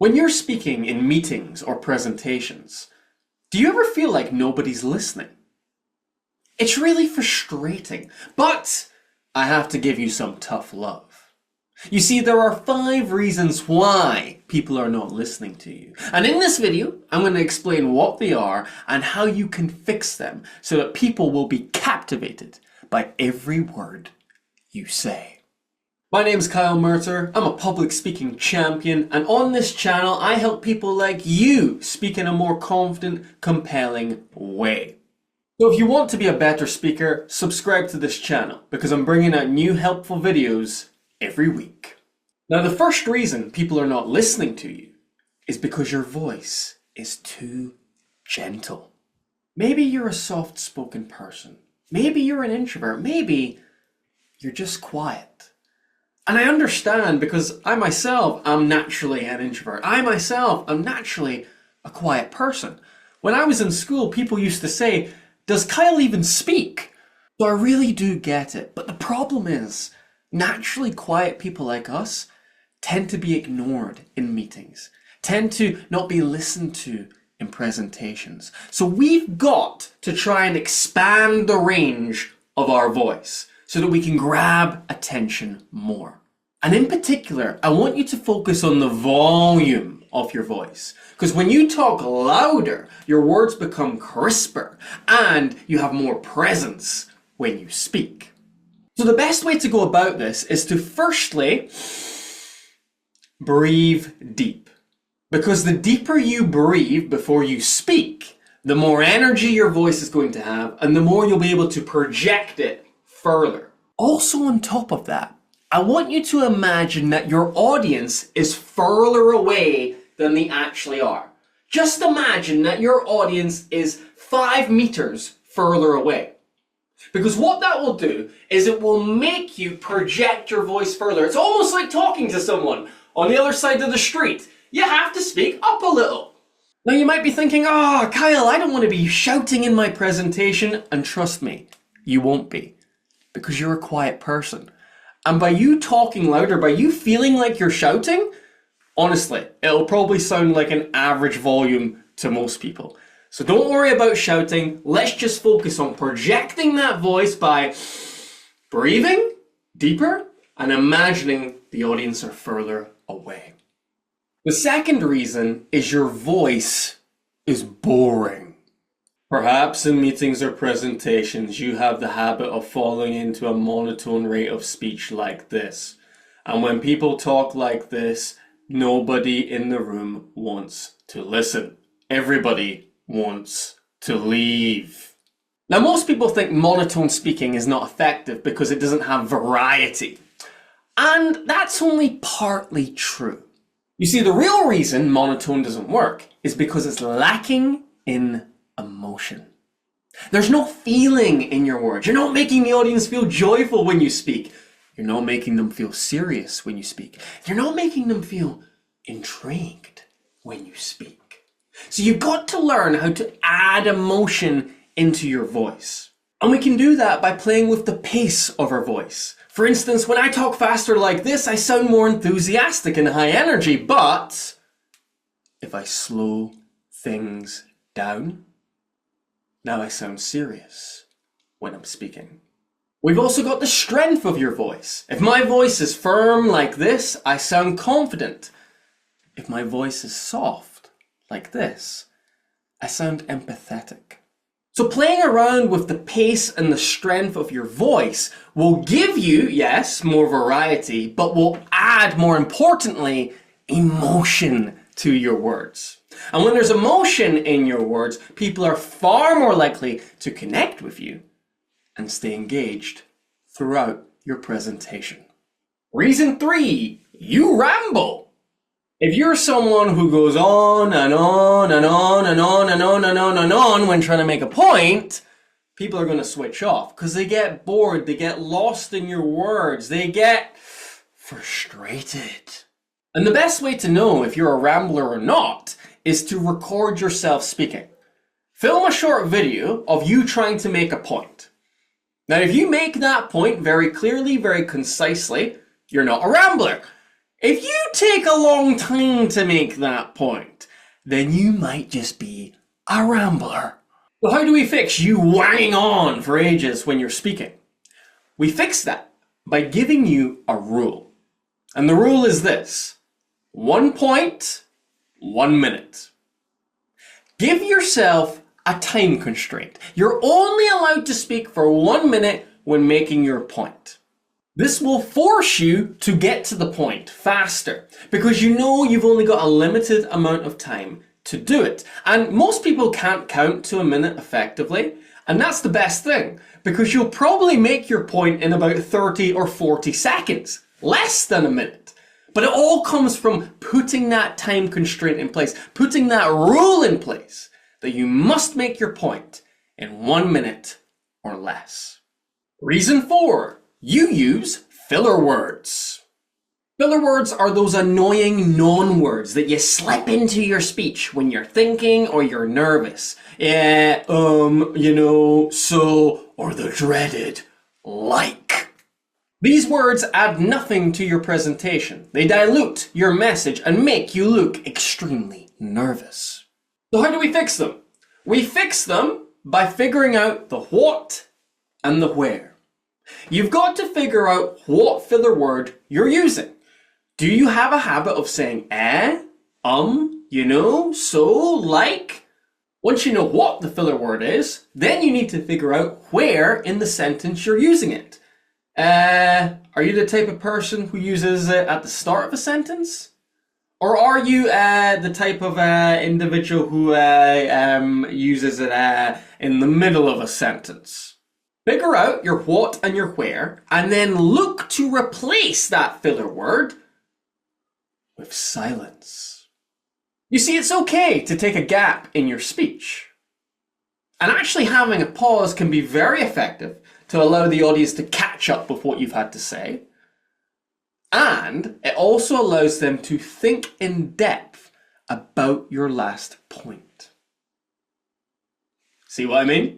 When you're speaking in meetings or presentations, do you ever feel like nobody's listening? It's really frustrating, but I have to give you some tough love. You see, there are 5 reasons why people are not listening to you. And in this video, I'm going to explain what they are and how you can fix them so that people will be captivated by every word you say. My name is Kyle Merter, I'm a public speaking champion, and on this channel I help people like you speak in a more confident, compelling way. So if you want to be a better speaker, subscribe to this channel because I'm bringing out new helpful videos every week. Now the first reason people are not listening to you is because your voice is too gentle. Maybe you're a soft-spoken person, maybe you're an introvert, maybe you're just quiet. And I understand because I myself am naturally an introvert. I myself am naturally a quiet person. When I was in school, people used to say, "Does Kyle even speak?" So I really do get it. But the problem is, naturally quiet people like us tend to be ignored in meetings, tend to not be listened to in presentations. So we've got to try and expand the range of our voice so that we can grab attention more. And in particular, I want you to focus on the volume of your voice. Because when you talk louder, your words become crisper and you have more presence when you speak. So the best way to go about this is to firstly, breathe deep. Because the deeper you breathe before you speak, the more energy your voice is going to have and the more you'll be able to project it further. Also on top of that, I want you to imagine that your audience is further away than they actually are. Just imagine that your audience is 5 meters further away. Because what that will do is it will make you project your voice further. It's almost like talking to someone on the other side of the street. You have to speak up a little. Now you might be thinking, Kyle, I don't want to be shouting in my presentation. And trust me, you won't be. Because you're a quiet person. And by you talking louder, by you feeling like you're shouting, honestly, it'll probably sound like an average volume to most people. So don't worry about shouting. Let's just focus on projecting that voice by breathing deeper and imagining the audience are further away. The second reason is your voice is boring. Perhaps in meetings or presentations, you have the habit of falling into a monotone rate of speech like this. And when people talk like this, nobody in the room wants to listen. Everybody wants to leave. Now, most people think monotone speaking is not effective because it doesn't have variety. And that's only partly true. You see, the real reason monotone doesn't work is because it's lacking in emotion. There's no feeling in your words. You're not making the audience feel joyful when you speak. You're not making them feel serious when you speak. You're not making them feel intrigued when you speak. So you've got to learn how to add emotion into your voice. And we can do that by playing with the pace of our voice. For instance, when I talk faster like this, I sound more enthusiastic and high energy. But if I slow things down, now I sound serious when I'm speaking. We've also got the strength of your voice. If my voice is firm like this, I sound confident. If my voice is soft like this, I sound empathetic. So playing around with the pace and the strength of your voice will give you, yes, more variety, but will add, more importantly, emotion to your words. And when there's emotion in your words, people are far more likely to connect with you and stay engaged throughout your presentation. Reason 3, you ramble. If you're someone who goes on and on and on and on and on and on and on when trying to make a point, people are going to switch off because they get bored, they get lost in your words, they get frustrated. And the best way to know if you're a rambler or not is to record yourself speaking. Film a short video of you trying to make a point. Now, if you make that point very clearly, very concisely, you're not a rambler. If you take a long time to make that point, then you might just be a rambler. So how do we fix you wanging on for ages when you're speaking? We fix that by giving you a rule. And the rule is this: 1 point, 1 minute. Give yourself a time constraint. You're only allowed to speak for 1 minute when making your point. This will force you to get to the point faster because you know you've only got a limited amount of time to do it. And most people can't count to a minute effectively. And that's the best thing because you'll probably make your point in about 30 or 40 seconds, less than a minute. But it all comes from putting that time constraint in place, putting that rule in place that you must make your point in 1 minute or less. Reason 4. You use filler words. Filler words are those annoying non-words that you slip into your speech when you're thinking or you're nervous. Yeah, so, or the dreaded like. These words add nothing to your presentation. They dilute your message and make you look extremely nervous. So how do we fix them? We fix them by figuring out the what and the where. You've got to figure out what filler word you're using. Do you have a habit of saying so, like? Once you know what the filler word is, then you need to figure out where in the sentence you're using it. Are you the type of person who uses it at the start of a sentence? Or are you the type of individual who uses it in the middle of a sentence? Figure out your what and your where, and then look to replace that filler word with silence. You see, it's okay to take a gap in your speech. And actually having a pause can be very effective to allow the audience to catch up with what you've had to say. And it also allows them to think in depth about your last point. See what I mean?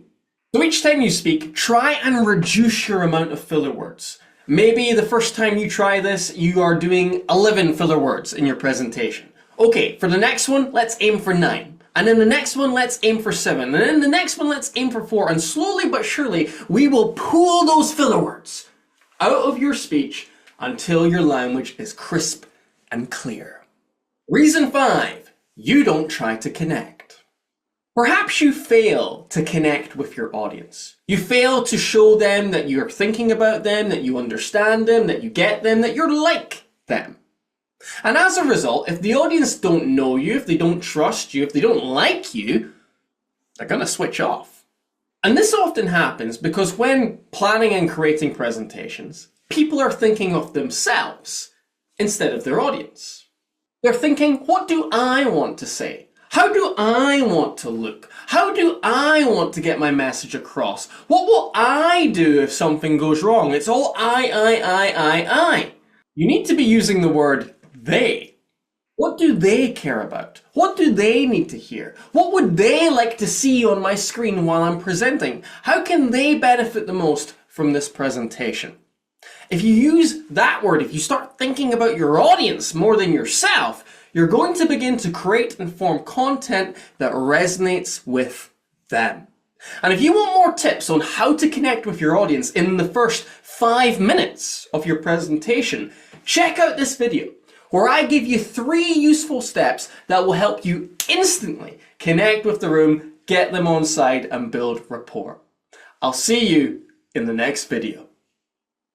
So each time you speak, try and reduce your amount of filler words. Maybe the first time you try this, you are doing 11 filler words in your presentation. Okay, for the next one, let's aim for 9. And then the next one, let's aim for 7. And then the next one, let's aim for 4. And slowly but surely, we will pull those filler words out of your speech until your language is crisp and clear. Reason 5, you don't try to connect. Perhaps you fail to connect with your audience. You fail to show them that you're thinking about them, that you understand them, that you get them, that you're like them. And as a result, if the audience don't know you, if they don't trust you, if they don't like you, they're going to switch off. And this often happens because when planning and creating presentations, people are thinking of themselves instead of their audience. They're thinking, what do I want to say? How do I want to look? How do I want to get my message across? What will I do if something goes wrong? It's all I. You need to be using the word they. What do they care about? What do they need to hear? What would they like to see on my screen while I'm presenting? How can they benefit the most from this presentation? If you use that word, if you start thinking about your audience more than yourself, you're going to begin to create and form content that resonates with them. And if you want more tips on how to connect with your audience in the first 5 minutes of your presentation, check out this video where I give you 3 useful steps that will help you instantly connect with the room, get them on side, and build rapport. I'll see you in the next video.